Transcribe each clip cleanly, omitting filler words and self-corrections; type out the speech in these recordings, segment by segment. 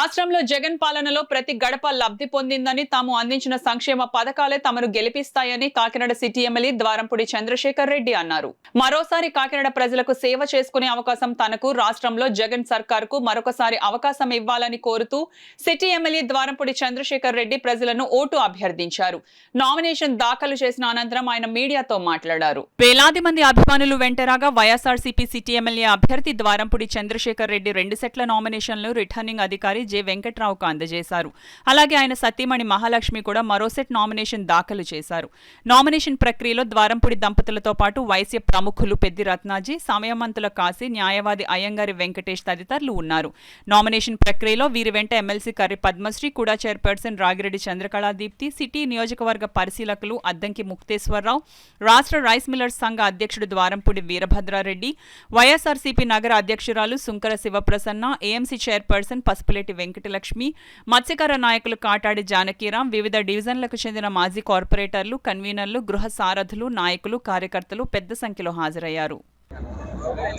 రాష్ట్రంలో జగన్ పాలనలో ప్రతి గడప లబ్ధి పొందిందని తాము అందించిన సంక్షేమ పథకాలే తమను గెలిపిస్తాయని కాకినాడ సిటీ ఎమ్మెల్యే ద్వారంపూడి చంద్రశేఖర్ రెడ్డి అన్నారు. మరోసారి కాకినాడ ప్రజలకు సేవ చేసుకునే అవకాశం తనకు రాష్ట్రంలో జగన్ సర్కార్కు మరొకసారి అవకాశం ఇవ్వాలని కోరుతూ సిటీ ఎమ్మెల్యే ద్వారంపూడి చంద్రశేఖర్ రెడ్డి ప్రజలను ఓటు అభ్యర్థించారు. నామినేషన్ దాఖలు చేసిన అనంతరం ఆయన మీడియాతో మాట్లాడారు. వేలాది మంది అభిమానులు వెంటరాగా వైఎస్ఆర్సీపీ సిటీ ఎమ్మెల్యే అభ్యర్థి ద్వారంపూడి చంద్రశేఖర్ రెడ్డి 2 సెట్ల నామినేషన్లు రిటర్నింగ్ అధికారి జె వెంకట్రావుకు అందజేశారు. అలాగే ఆయన సతీమణి మహాలక్ష్మి కూడా మరో సెట్ నామినేషన్ దాఖలు చేశారు. నామినేషన్ ప్రక్రియలో ద్వారంపూడి దంపతులతో పాటు వైసీపీ ప్రముఖులు పెద్ది రత్నాజీ, సమయమంతుల కాశీ, న్యాయవాది అయ్యంగారి వెంకటేష్ తదితరులు ఉన్నారు. నామినేషన్ ప్రక్రియలో వీరి వెంట ఎమ్మెల్సీ కర్రి పద్మశ్రీ, కూడా చైర్పర్సన్ రాగిరెడ్డి చంద్రకళాదీప్తి, సిటీ నియోజకవర్గ పరిశీలకులు అద్దంకి ముక్తేశ్వరరావు, రాష్ట్ర రైస్ మిల్లర్స్ సంఘ అధ్యక్షుడు ద్వారంపూడి వీరభద్రారెడ్డి, వైఎస్ఆర్సీపీ నగర అధ్యక్షురాలు సుంకర శివప్రసన్న, ఏఎంసీ చైర్పర్సన్ పసుపులేటి వెంకటలక్ష్మి, మత్స్యకార నాయకులు కాటాడి జానకీరాం, వివిధ డివిజన్లకు చెందిన మాజీ కార్పొరేటర్లు, కన్వీనర్లు, గృహ సారథులు, నాయకులు, కార్యకర్తలు పెద్ద సంఖ్యలో హాజరయ్యారు.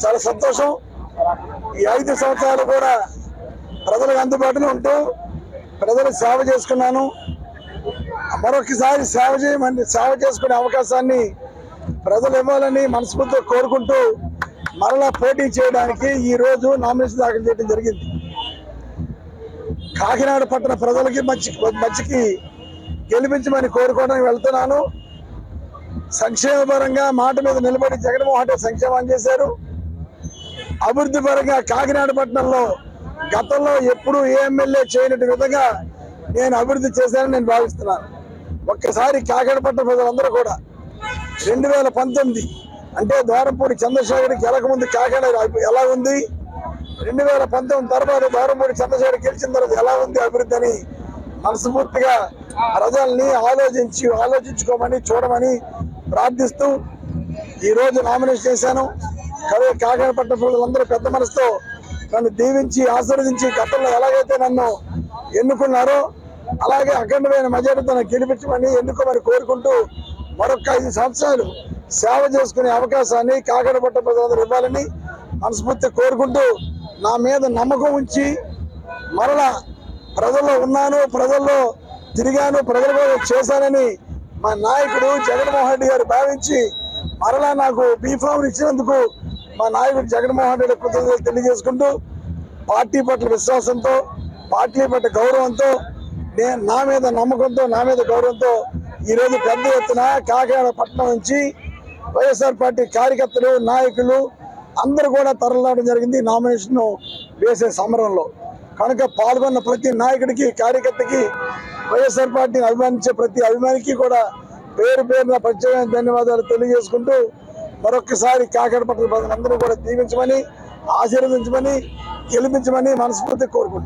చాలా సంతోషం. ఈ 5 సంవత్సరాలు కూడా ప్రజలకు అందుబాటులో ఉంటూ ప్రజలు సేవ చేసుకున్నాను. మరొకసారి సేవ చేసుకునే అవకాశాన్ని ప్రజలు ఇవ్వాలని మనస్ఫూర్తిగా కోరుకుంటూ మరలా పోటీ చేయడానికి ఈ రోజు నామినేషన్ దాఖలు చేయడం జరిగింది. కాకినాడ పట్టణ ప్రజలకి మంచికి గెలిపించమని కోరుకోవడానికి వెళ్తున్నాను. సంక్షేమ పరంగా మాట మీద నిలబడి జగన్మోహన్ రెడ్డి సంక్షేమం చేశారు. అభివృద్ధి పరంగా కాకినాడ పట్టణంలో గతంలో ఎప్పుడూ ఏ ఎమ్మెల్యే చేయనట్టు విధంగా నేను అభివృద్ధి చేశానని నేను భావిస్తున్నాను. ఒక్కసారి కాకినాడ పట్టణ ప్రజలందరూ కూడా 2019 అంటే ద్వారంపూడి చంద్రశేఖర్కి గెలకముందు కాకినాడ ఎలా ఉంది, 2019 తర్వాత ద్వారంపూడి చంద్రశేఖర్ గెలిచిన తర్వాత ఎలా ఉంది అభివృద్ధి అని మనస్ఫూర్తిగా ప్రజల్ని ఆలోచించుకోమని చూడమని ప్రార్థిస్తూ ఈరోజు నామినేషన్ చేశాను. కాకినాడ పట్టణ ప్రజలందరూ పెద్ద మనసుతో నన్ను దీవించి ఆశీర్వదించి గతంలో ఎలాగైతే నన్ను ఎన్నుకున్నారో అలాగే అఖండమైన మెజారిటీతో నన్ను గెలిపించమని ఎన్నుకోమని కోరుకుంటూ మరొక 5 సంవత్సరాలు సేవ చేసుకునే అవకాశాన్ని కాకినాడ పట్టణ ప్రజలందరూ ఇవ్వాలని మనస్ఫూర్తిగా కోరుకుంటూ నా మీద నమ్మకం ఉంచి మరలా ప్రజల్లో ఉన్నాను, ప్రజల్లో తిరిగాను, ప్రజల కోసం చేశానని మా నాయకుడు జగన్మోహన్ రెడ్డి గారు భావించి మరలా నాకు బీఫామ్ ఇచ్చినందుకు మా నాయకుడు జగన్మోహన్ రెడ్డి కృతజ్ఞతలు తెలియజేసుకుంటూ పార్టీ పట్ల విశ్వాసంతో, పార్టీ పట్ల గౌరవంతో, నా మీద నమ్మకంతో, నా మీద గౌరవంతో ఈరోజు పెద్ద ఎత్తున కాకినాడ పట్టణం నుంచి వైఎస్ఆర్ పార్టీ కార్యకర్తలు, నాయకులు అందరూ కూడా తరలిరావడం జరిగింది నామినేషన్ వేసే సమరంలో. కనుక పాల్గొన్న ప్రతి నాయకుడికి, కార్యకర్తకి, వైఎస్ఆర్ పార్టీని అభిమానించే ప్రతి అభిమానికి కూడా పేరు పేరున ప్రత్యేకమైన ధన్యవాదాలు తెలియజేసుకుంటూ మరొకసారి కాకినాడ పట్టణ ప్రజలందరూ కూడా దీవించమని, ఆశీర్వదించమని, గెలిపించమని మనస్ఫూర్తిగా కోరుకుంటున్నాను.